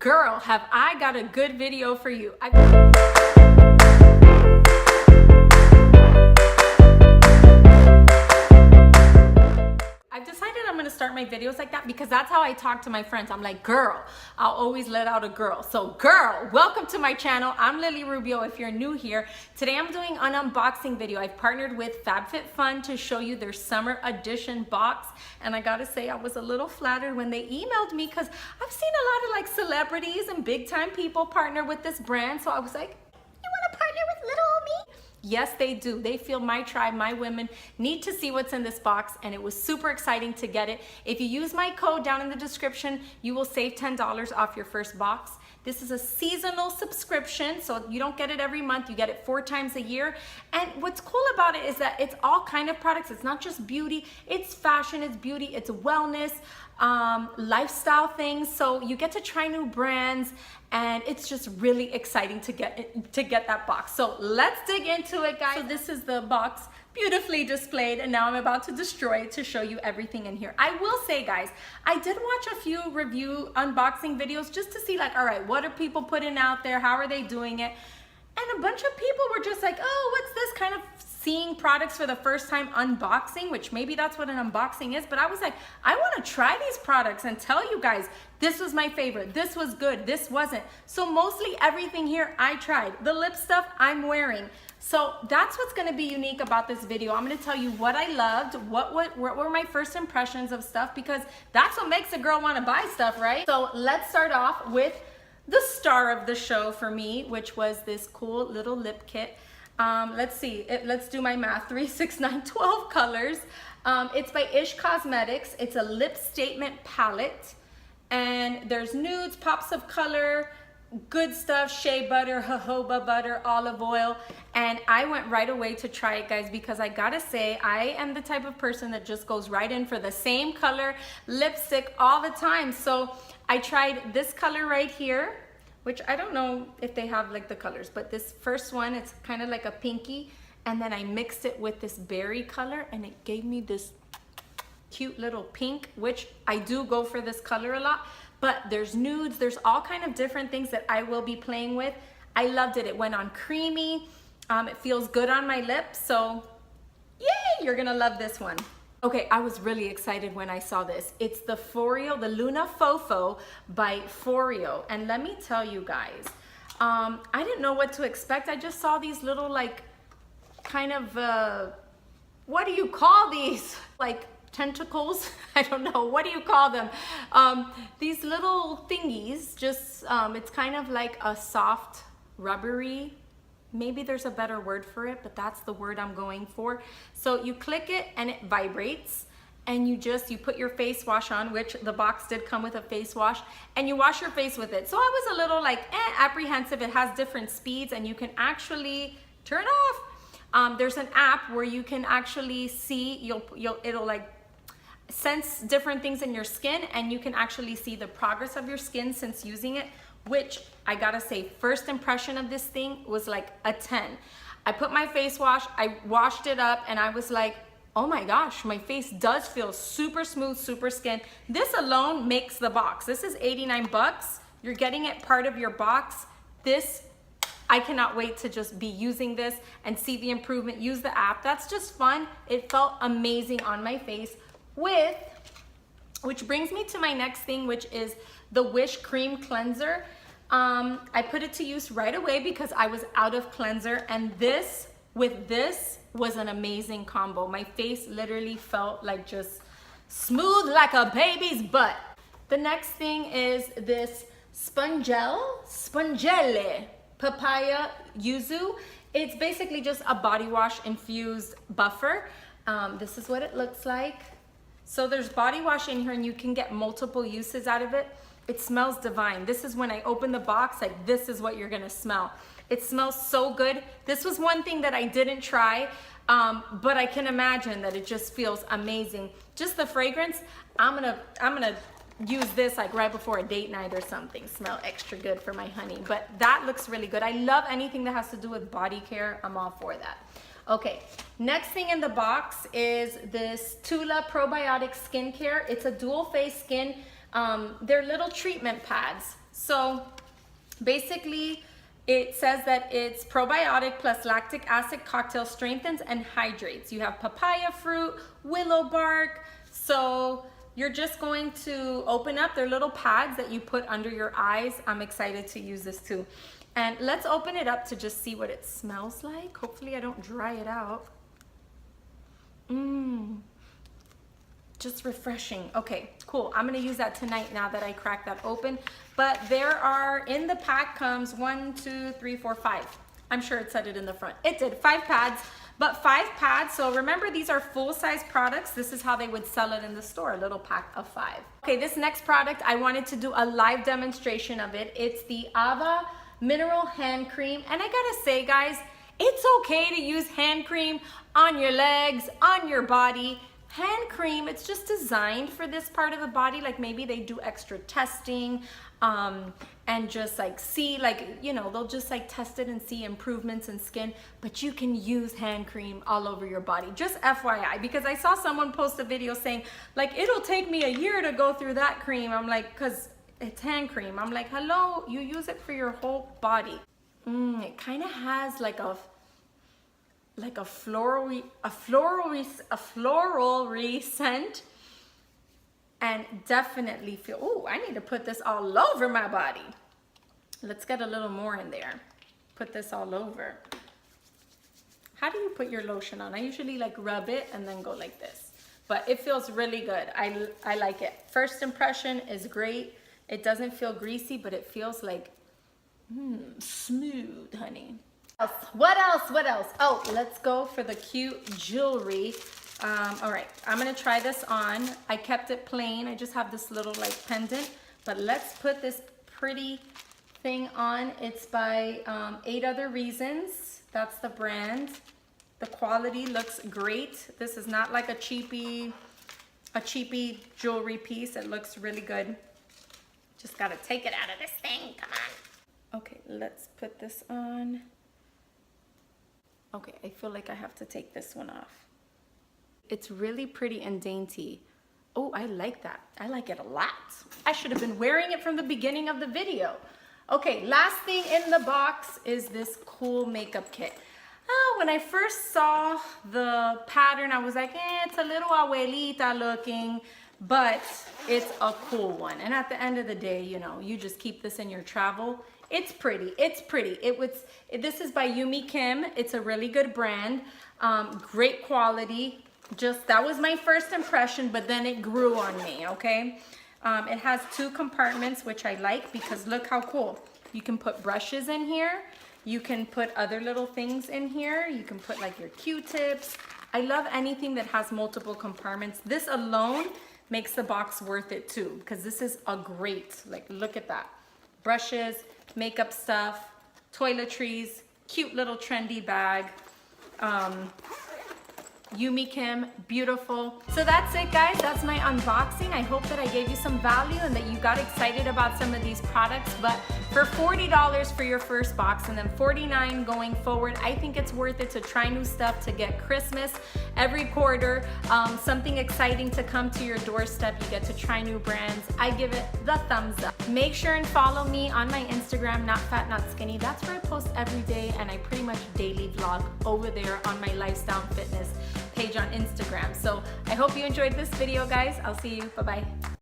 girl, have I got a good video for you. I've decided I'm gonna start my videos like that because that's how I talk to my friends. I'm like, girl, I'll always let out a girl. So girl, welcome to my channel. I'm Lily Rubio if you're new here. Today I'm doing an unboxing video. I've partnered with Fabfitfun to show you their summer edition box. And I gotta say, I was a little flattered when they emailed me because I've seen a lot of like celebrities and big time people partner with this brand. So I was like, you wanna partner with little old me? Yes, they do. They feel my tribe, my women need to see what's in this box, and it was super exciting to get it. If you use my code down in the description, you will save $10 off your first box. This is a seasonal subscription, so you don't get it every month. You get it 4 times a year. And what's cool about it is that it's all kind of products. It's not just beauty, it's fashion, it's beauty, it's wellness, lifestyle things. So you get to try new brands, and it's just really exciting to get that box. So let's dig into it, guys. So this is the box, beautifully displayed, and now I'm about to destroy it to show you everything in here. I will say, guys, I did watch a few review unboxing videos just to see, like, all right, what are people putting out there? How are they doing it? And a bunch of people were just like, oh, what's this, kind of seeing products for the first time, unboxing, which maybe that's what an unboxing is. But I was like, I want to try these products and tell you guys, this was my favorite, this was good, this wasn't. So mostly everything here I tried. The lip stuff I'm wearing. So that's what's going to be unique about this video. I'm going to tell you what I loved, what were my first impressions of stuff, because that's what makes a girl want to buy stuff, right? So let's start off with the star of the show for me, which was this cool little lip kit. Let's see, let's do my math, 3, 6, 9, 12 colors. It's by Ish Cosmetics. It's a lip statement palette, and there's nudes, pops of color, good stuff, shea butter, jojoba butter, olive oil. And I went right away to try it, guys, because I gotta say, I am the type of person that just goes right in for the same color lipstick all the time. So I tried this color right here, which I don't know if they have like the colors, but this first one, it's kind of like a pinky. And then I mixed it with this berry color, and it gave me this cute little pink, which I do go for this color a lot. But there's nudes, there's all kind of different things that I will be playing with. I loved it. It went on creamy. It feels good on my lips. So yay, you're gonna love this one. Okay, I was really excited when I saw this. It's the Foreo, the Luna Fofo by Foreo. And let me tell you guys, I didn't know what to expect. I just saw these little like, kind of, what do you call these? Like tentacles? I don't know, what do you call them? These little thingies, just, it's kind of like a soft, rubbery, maybe there's a better word for it, but that's the word I'm going for. So you click it and it vibrates, and you put your face wash on, which the box did come with a face wash, and you wash your face with it. So I was a little like apprehensive. It has different speeds, and you can actually turn off. There's an app where you can actually see, it'll like sense different things in your skin, and you can actually see the progress of your skin since using it, which I gotta say, first impression of this thing was like a 10. I put my face wash, I washed it up, and I was like, oh my gosh, my face does feel super smooth, super skin. This alone makes the box. This is 89 bucks. You're getting it part of your box. This, I cannot wait to just be using this and see the improvement. Use the app. That's just fun. It felt amazing on my face. Which brings me to my next thing, which is the Wish Cream Cleanser. I put it to use right away because I was out of cleanser, and this with this was an amazing combo. My face literally felt like just smooth like a baby's butt. The next thing is this Spongelle Papaya Yuzu. It's basically just a body wash infused buffer. This is what it looks like. So there's body wash in here, and you can get multiple uses out of it. It smells divine. This is when I open the box, like this is what you're gonna smell. It smells so good. This was one thing that I didn't try, but I can imagine that it just feels amazing. Just the fragrance, I'm gonna use this like right before a date night or something. Smell extra good for my honey, but that looks really good. I love anything that has to do with body care. I'm all for that. Okay, next thing in the box is this Tulip Probiotic skincare. It's a dual face skin. They're little treatment pads. So basically, it says that it's probiotic plus lactic acid cocktail, strengthens and hydrates. You have papaya fruit, willow bark. So you're just going to open up their little pads that you put under your eyes. I'm excited to use this too. And let's open it up to just see what it smells like. Hopefully I don't dry it out. Just refreshing. Okay, cool. I'm gonna use that tonight now that I cracked that open. But there are, in the pack comes 1, 2, 3, 4, 5. I'm sure it said it in the front. It did, 5 pads, but 5 pads. So remember, these are full-size products. This is how they would sell it in the store, a little pack of 5. Okay, this next product, I wanted to do a live demonstration of it. It's the Ava Mineral Hand Cream. And I gotta say, guys, it's okay to use hand cream on your legs, on your body. Hand cream, it's just designed for this part of the body. Like maybe they do extra testing and just like see, like, you know, they'll just like test it and see improvements in skin, but you can use hand cream all over your body. Just FYI, because I saw someone post a video saying like, it'll take me a year to go through that cream. I'm like, cause it's hand cream. I'm like, hello, you use it for your whole body. It kind of has like a floral scent, and definitely feel, oh, I need to put this all over my body. Let's get a little more in there. Put this all over. How do you put your lotion on? I usually like rub it and then go like this, but it feels really good. I like it. First impression is great. It doesn't feel greasy, but it feels like smooth, honey. What else? Oh, let's go for the cute jewelry. All right, I'm gonna try this on. I kept it plain. I just have this little like pendant, but let's put this pretty thing on. It's by 8 Other Reasons. That's the brand. The quality looks great. This is not like a cheapy jewelry piece. It looks really good. Just gotta take it out of this thing, come on. Okay, let's put this on. Okay, I feel like I have to take this one off. It's really pretty and dainty. Oh, I like that. I like it a lot. I should have been wearing it from the beginning of the video. Okay, last thing in the box is this cool makeup kit. When I first saw the pattern, I was like, it's a little abuelita looking, but it's a cool one. And at the end of the day, you know, you just keep this in your travel. It's pretty, it's pretty. This is by Yumi Kim. It's a really good brand, great quality. Just, that was my first impression, but then it grew on me, okay? It has 2 compartments, which I like because look how cool. You can put brushes in here. You can put other little things in here. You can put like your Q-tips. I love anything that has multiple compartments. This alone makes the box worth it too, because this is a great, like, look at that. Brushes, makeup stuff, toiletries, cute little trendy bag. Yumi Kim, beautiful. So that's it, guys. That's my unboxing. I hope that I gave you some value and that you got excited about some of these products. But for $40 for your first box and then $49 going forward, I think it's worth it to try new stuff, to get Christmas every quarter, something exciting to come to your doorstep. You get to try new brands. I give it the thumbs up. Make sure and follow me on my Instagram, Not Fat, Not Skinny. That's where I post every day, and I pretty much daily vlog over there on my lifestyle and fitness page on Instagram. So I hope you enjoyed this video, guys. I'll see you. Bye-bye.